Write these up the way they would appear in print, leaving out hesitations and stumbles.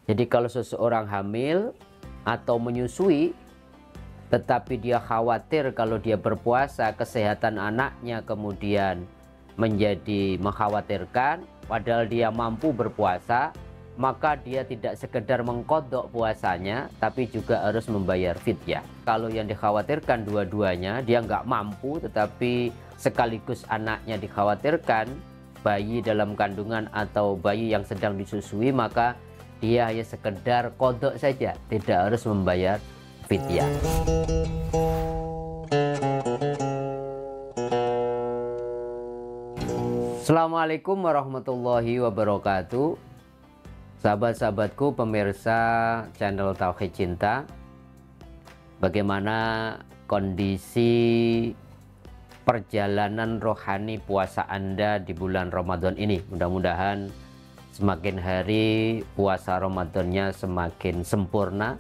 Jadi kalau seseorang hamil atau menyusui, tetapi dia khawatir kalau dia berpuasa kesehatan anaknya kemudian menjadi mengkhawatirkan, padahal dia mampu berpuasa, maka dia tidak sekedar mengkodok puasanya, tapi juga harus membayar fidyah. Kalau yang dikhawatirkan dua-duanya, dia nggak mampu, tetapi sekaligus anaknya dikhawatirkan, bayi dalam kandungan atau bayi yang sedang disusui, maka dia hanya sekedar kodok saja, tidak harus membayar fidyah. Assalamualaikum warahmatullahi wabarakatuh. Sahabat-sahabatku pemirsa channel Tauhid Cinta, bagaimana kondisi perjalanan rohani puasa Anda di bulan Ramadan ini? Mudah-mudahan semakin hari puasa Ramadannya semakin sempurna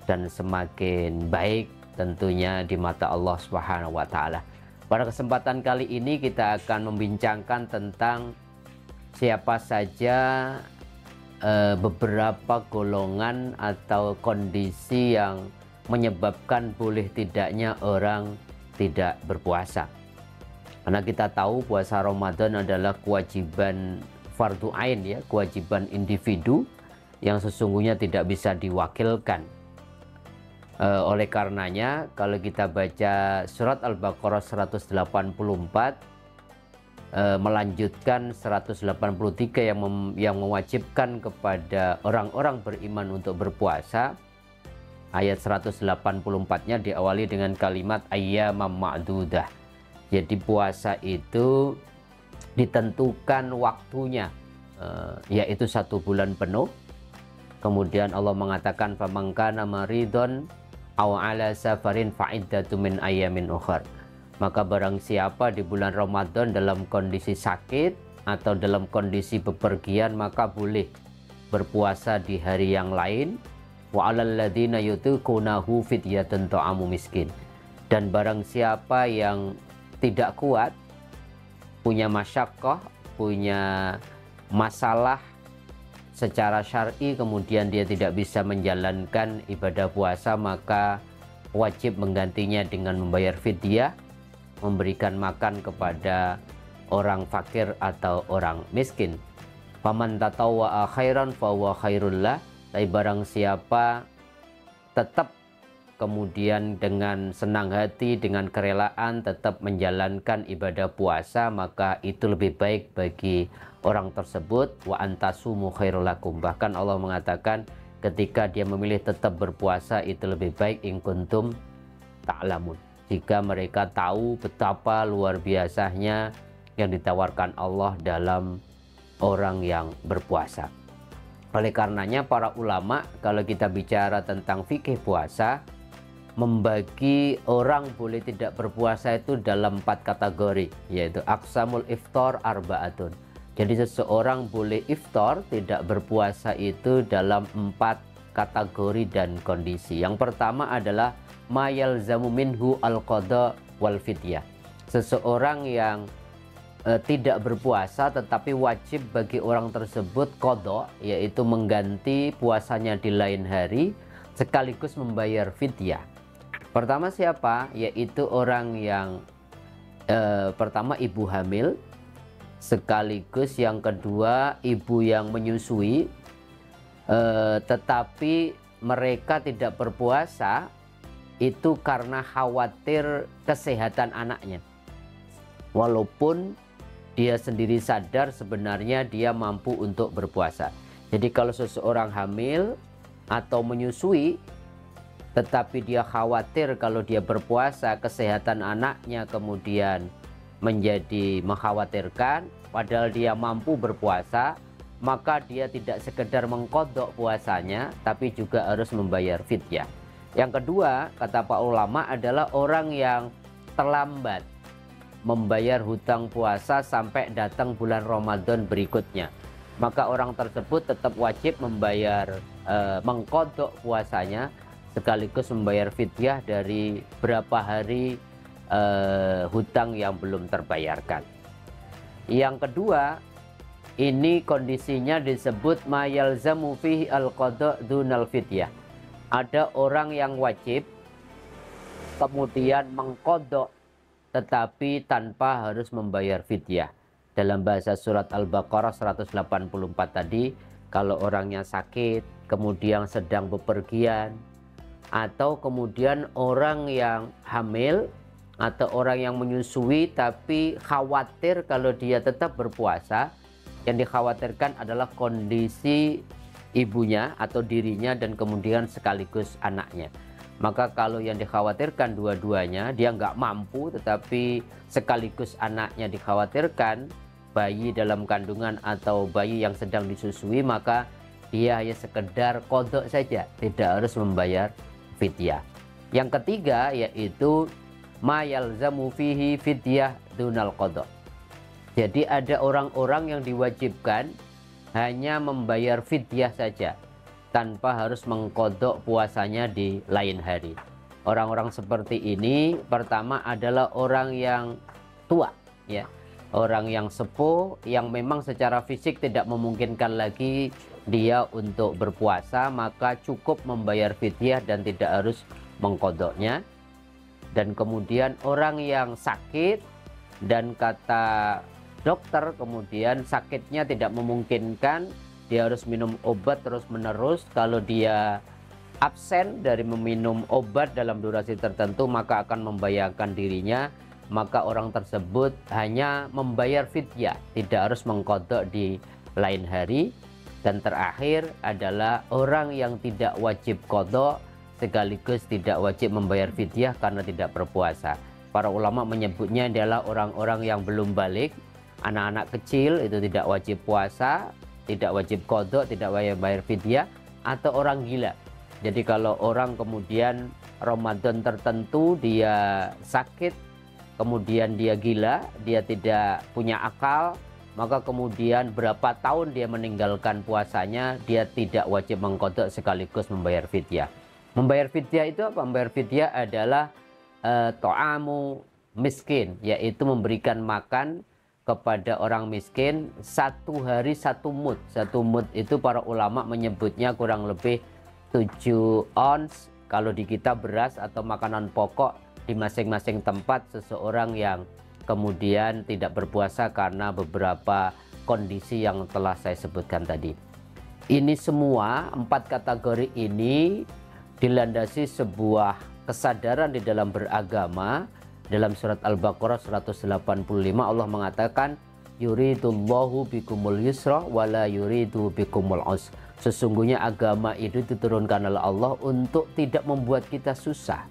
dan semakin baik tentunya di mata Allah Subhanahu wa Ta'ala. Pada kesempatan kali ini kita akan membincangkan tentang siapa saja beberapa golongan atau kondisi yang menyebabkan boleh tidaknya orang tidak berpuasa. Karena kita tahu puasa Ramadan adalah kewajiban fardu ain, ya, kewajiban individu yang sesungguhnya tidak bisa diwakilkan. Oleh karenanya kalau kita baca surat Al-Baqarah 184 melanjutkan 183 yang mewajibkan kepada orang-orang beriman untuk berpuasa, ayat 184-nya diawali dengan kalimat ayyamam ma'dudah. Jadi puasa itu ditentukan waktunya, yaitu 1 bulan penuh. Kemudian Allah mengatakan faman kana maridon aw ala safarin fa'iddatun min ayyamin ukhar. Maka barang siapa di bulan Ramadan dalam kondisi sakit atau dalam kondisi bepergian, maka boleh berpuasa di hari yang lain. Wa 'alal ladzina yutiqunahu fidyatun ta'amu miskin. Dan barang siapa yang tidak kuat, punya masyaqqah, punya masalah secara syar'i, kemudian dia tidak bisa menjalankan ibadah puasa, maka wajib menggantinya dengan membayar fidyah, memberikan makan kepada orang fakir atau orang miskin. Faman tatawwa'a khairan fahuwa khairul lah. Tapi barang siapa tetap kemudian dengan senang hati, dengan kerelaan tetap menjalankan ibadah puasa, maka itu lebih baik bagi orang tersebut. Wa antasumu khairul lakum. Bahkan Allah mengatakan ketika dia memilih tetap berpuasa itu lebih baik in kuntum ta'lamun. Jika mereka tahu betapa luar biasanya yang ditawarkan Allah dalam orang yang berpuasa. Oleh karenanya para ulama kalau kita bicara tentang fikih puasa, membagi orang boleh tidak berpuasa itu dalam 4 kategori, yaitu aqsamul iftar arba'atun. Jadi seseorang boleh iftar, tidak berpuasa itu dalam 4 kategori dan kondisi. Yang pertama adalah ma yalzamu minhu al-qada wal fidyah. Seseorang yang tidak berpuasa tetapi wajib bagi orang tersebut qada, yaitu mengganti puasanya di lain hari sekaligus membayar fidyah. Pertama siapa? Yaitu orang yang pertama ibu hamil, sekaligus yang kedua ibu yang menyusui, tetapi mereka tidak berpuasa itu karena khawatir kesehatan anaknya, walaupun dia sendiri sadar sebenarnya dia mampu untuk berpuasa. Jadi kalau seseorang hamil atau menyusui tetapi dia khawatir kalau dia berpuasa kesehatan anaknya kemudian menjadi mengkhawatirkan, padahal dia mampu berpuasa, maka dia tidak sekedar mengkodok puasanya, tapi juga harus membayar fidyah. Yang kedua, kata pak ulama, adalah orang yang terlambat membayar hutang puasa sampai datang bulan Ramadan berikutnya. Maka orang tersebut tetap wajib membayar mengkodok puasanya sekaligus membayar fidyah dari berapa hari hutang yang belum terbayarkan. Yang kedua, Ini kondisinya disebut ma yalzamu fihi al-qada' dunal fidyah. Ada orang yang wajib kemudian mengqada' tetapi tanpa harus membayar fidyah. Dalam bahasa surat Al-Baqarah 184 tadi, kalau orangnya sakit, kemudian sedang bepergian, atau kemudian orang yang hamil, atau orang yang menyusui tapi khawatir kalau dia tetap berpuasa, yang dikhawatirkan adalah kondisi ibunya atau dirinya dan kemudian sekaligus anaknya. Maka kalau yang dikhawatirkan dua-duanya, dia nggak mampu tetapi sekaligus anaknya dikhawatirkan, bayi dalam kandungan atau bayi yang sedang disusui, maka dia hanya sekedar qada saja, tidak harus membayar fidyah. Yang ketiga yaitu ma yalzamu fihi fidyah dunal qada'. Jadi ada orang-orang yang diwajibkan hanya membayar fidyah saja tanpa harus mengqada' puasanya di lain hari. Orang-orang seperti ini pertama adalah orang yang tua, ya. Orang yang sepuh yang memang secara fisik tidak memungkinkan lagi dia untuk berpuasa, maka cukup membayar fidyah dan tidak harus mengqada'nya. Dan kemudian orang yang sakit dan kata dokter kemudian sakitnya tidak memungkinkan, dia harus minum obat terus-menerus. Kalau dia absen dari meminum obat dalam durasi tertentu maka akan membahayakan dirinya, maka orang tersebut hanya membayar fidyah, tidak harus mengqada' di lain hari. Dan terakhir adalah orang yang tidak wajib qada' sekaligus tidak wajib membayar fidyah karena tidak berpuasa. Para ulama menyebutnya adalah orang-orang yang belum balik, anak-anak kecil itu tidak wajib puasa, tidak wajib qada', tidak wajib bayar fidyah, atau orang gila. Jadi kalau orang kemudian Ramadan tertentu dia sakit, kemudian dia gila, dia tidak punya akal, maka kemudian berapa tahun dia meninggalkan puasanya, dia tidak wajib mengqada' sekaligus membayar fidyah. Membayar fidyah itu apa? Membayar fidyah adalah to'amu miskin, yaitu memberikan makan kepada orang miskin 1 hari 1 mud. 1 mud itu para ulama menyebutnya kurang lebih 7 ons kalau di kita beras atau makanan pokok di masing-masing tempat seseorang yang kemudian tidak berpuasa karena beberapa kondisi yang telah saya sebutkan tadi. Ini semua 4 kategori ini dilandasi sebuah kesadaran di dalam beragama. Dalam surat Al-Baqarah 185 Allah mengatakan yuridullahu bikumul yusra wala yuridu bikumul usra. Sesungguhnya agama itu diturunkan oleh Allah untuk tidak membuat kita susah,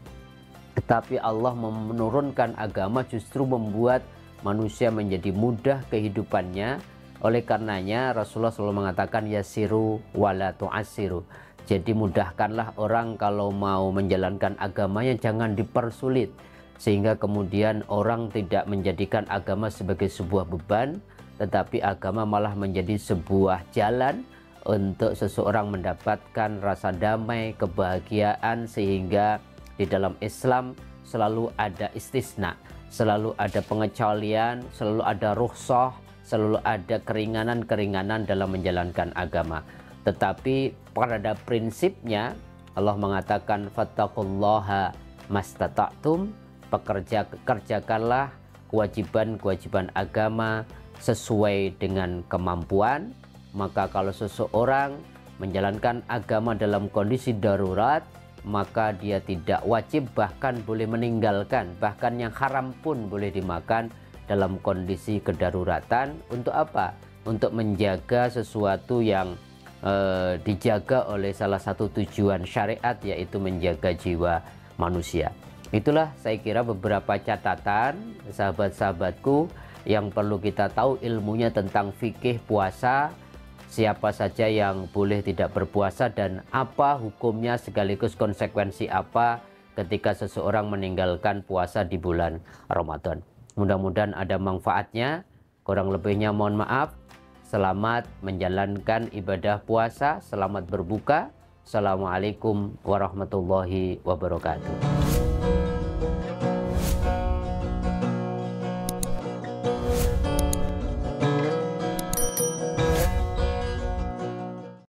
tetapi Allah menurunkan agama justru membuat manusia menjadi mudah kehidupannya. Oleh karenanya Rasulullah selalu mengatakan yasiru wala tu'assiru. Jadi mudahkanlah orang kalau mau menjalankan agamanya, jangan dipersulit. Sehingga kemudian orang tidak menjadikan agama sebagai sebuah beban, tetapi agama malah menjadi sebuah jalan untuk seseorang mendapatkan rasa damai, kebahagiaan. Sehingga di dalam Islam selalu ada istisna, selalu ada pengecualian, selalu ada rukhsah, selalu ada keringanan-keringanan dalam menjalankan agama. Tetapi pada prinsipnya Allah mengatakan fattaqullaha mastata'tum, kerjakanlah kewajiban-kewajiban agama sesuai dengan kemampuan. Maka kalau seseorang menjalankan agama dalam kondisi darurat, maka dia tidak wajib, bahkan boleh meninggalkan, bahkan yang haram pun boleh dimakan dalam kondisi kedaruratan. Untuk apa? Untuk menjaga sesuatu yang dijaga oleh salah satu tujuan syariat, yaitu menjaga jiwa manusia. Itulah saya kira beberapa catatan sahabat-sahabatku yang perlu kita tahu ilmunya tentang fikih puasa, siapa saja yang boleh tidak berpuasa dan apa hukumnya sekaligus konsekuensi apa ketika seseorang meninggalkan puasa di bulan Ramadan. Mudah-mudahan ada manfaatnya. Kurang lebihnya mohon maaf. Selamat menjalankan ibadah puasa, selamat berbuka. Assalamualaikum warahmatullahi wabarakatuh.